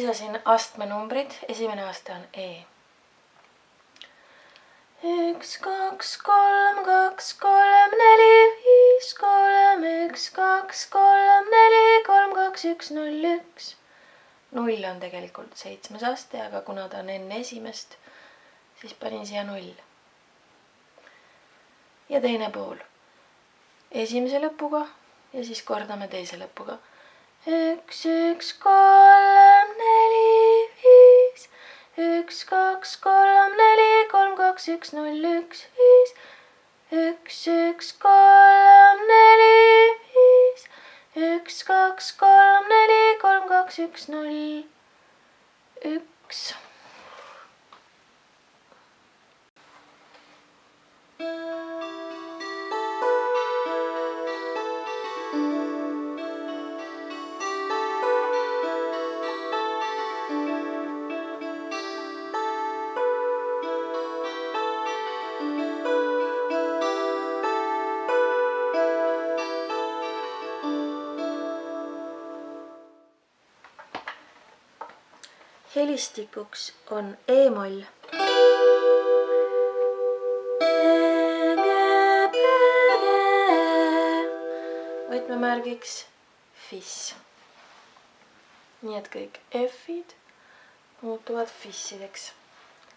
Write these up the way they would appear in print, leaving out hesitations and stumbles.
lisasin astmenumbrid, esimene aste on E. 1, 2, 3, 2, 3, 4, 5, 3, 1, 2, 3, 4, 3, 2, 1, 0, 1. 0 on tegelikult 7. aste, aga kuna ta on enne esimest, siis panin siia 0. Ja teine pool esimese lõpuga ja siis kordame teise lõpuga. 1, 1, 3, 4, 5. 1, 2, 3, 4, 3, 2, 1, 0, 1, 5. 1, 1, 3, 4, 5. 1, 2, 3, 4, 3, 2, 1, 0, 1. Helistikuks on E-moll. Võtmemärgiks Fis. Nii et kõik F-id muutuvad Fissideks.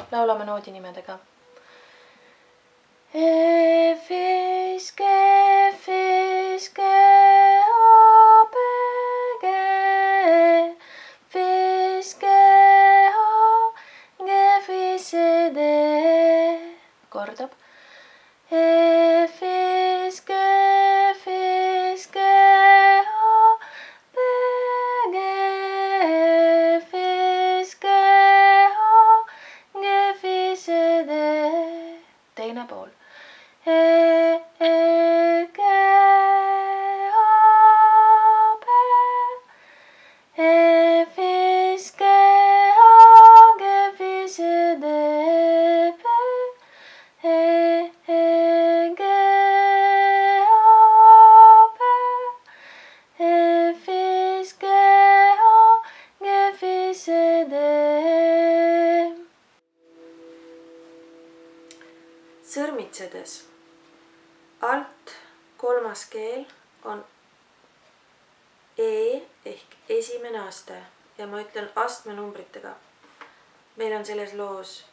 Laulame noodinimedega. F-is, G-F-is, G-A-B-G. Fis, G-A, G-Fis-D. Kordab. F-is, G-Fis, G-A-B-G. Fis, G-A, G-Fis-D. Teine pool. Sõrmitsedes alt kolmas keel on E ehk esimene aste ja ma ütlen astmenumbritega. Meil on selles loos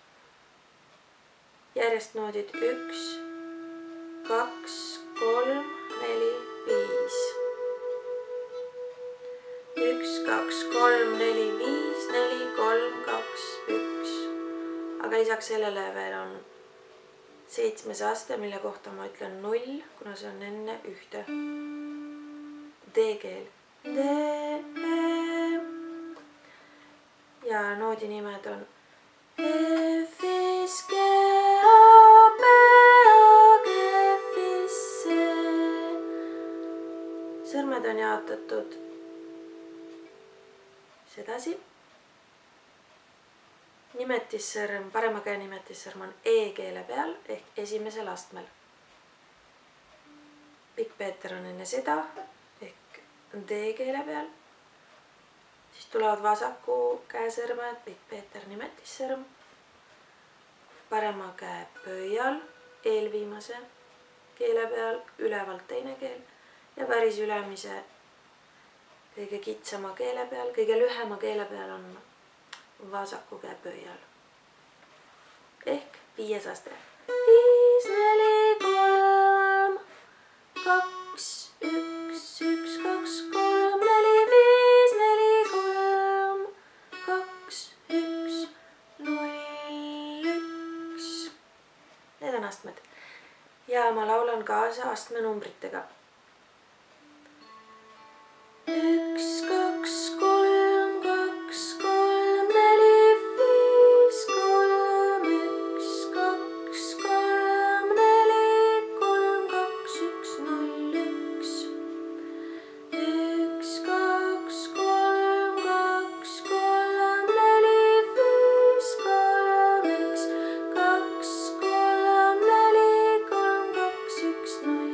järjest noodid 1, 2, 3, 4, 5. 1, 2, 3, 4, 5, 4, 3, 2, 1. Aga lisaks sellele veel on 7. aste, mille kohta ma ütlen 0, kuna see on enne ühte. D-keel. D, E. Ja noodinimed on F-is, G-A, B-A, G-F-is, C. Sõrmed on jaotatud sedasi. Nimetissõrm, parema käe nimetissõrm on E-keele peal ehk esimesel astmel. Pikk Peeter on enne seda ehk D-keele peal. Siis tulevad vasaku käesõrmed, Pikk Peeter nimetissõrm. Parema käe pöial, eelviimase keele peal, ülevalt teine keel ja päris ülemise kõige kitsama keele peal, kõige lühema keele peal on vasaku käe pöial. Ehk 5. aste. 5, 4, 3, 2, 1, 1, 2, 3, 4, 5, 4, 3, 2, 1, 0, 1. Need on astmed. Ja ma laulan kaasa astmenumbritega. 1, 2, 3, 2, 3, 4, 5, 3, 1, 2, 3, 4, 3, 2, 1, 0, 1. 1, 2, 3, 2, 3, 4, 5, 3, 1, 2, 3, 4, 3, 2, 1, 0,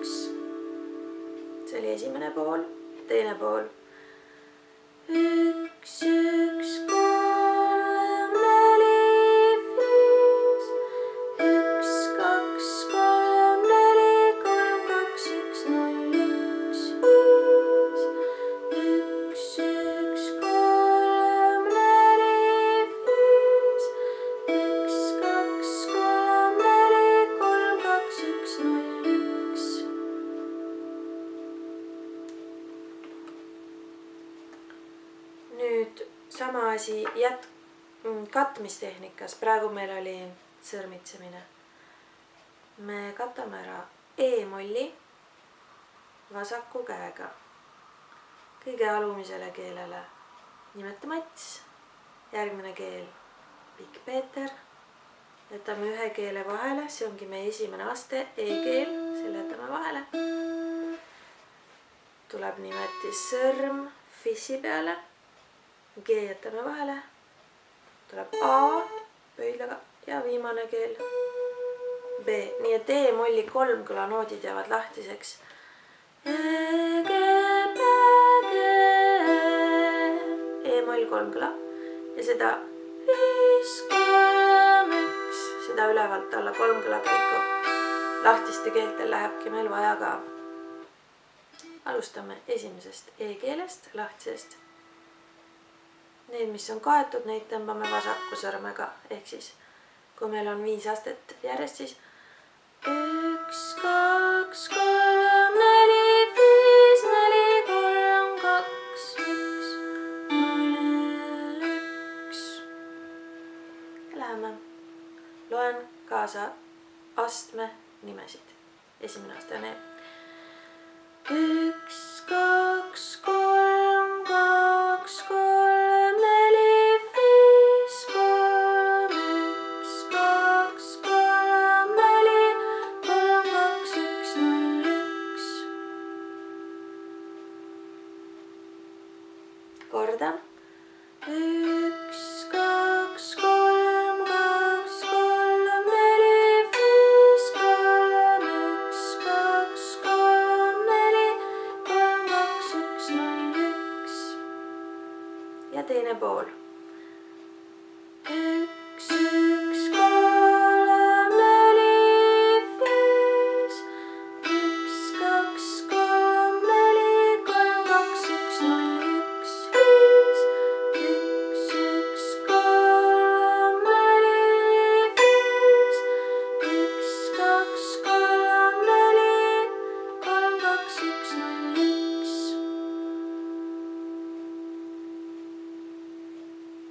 1. asi katmistehnikas. Praegu meil oli sõrmitsemine. Me katame ära E-molli vasaku käega kõige alumisele keelele. Nimeta Mats. Järgmine keel Pikk Peeter. Jätame ühe keele vahele, see ongi meie esimene aste, E-keel, selle jätame vahele. Tuleb nimetis sõrm fissi peale, G jätame vahele, tuleb A pöidlaga ja viimane keel B. Nii et E-molli 3 kõlanoodid jäävad lahtiseks. E-moll 3 kõla ja seda 5, 3, 1, seda ülevalt alla 3 kõla käiku. Lahtiste keeltel lähebki meil vaja ka. Alustame esimesest E-keelest, lahtisest. Need, mis on kaetud, neid tõmbame vasaku sõrmega. Ehk siis, kui meil on 5 astet järjest, siis 1, 2, 3, 4, 5, 4, 3, 2, 1, 0, 1. Läheme. Loen kaasa astme nimesid. Esimene aste on E. 1, 2, 3, 2, 3, 4, 5, 3, 1, 2, 3, 4, 3, 2, 1, 0, 1. Kordan. 1, 2, 3, 2, 3, 4, 5, 3, 1, 2, 3, 4, 3, 2, 1, 0, 1. Ja teine pool. 1,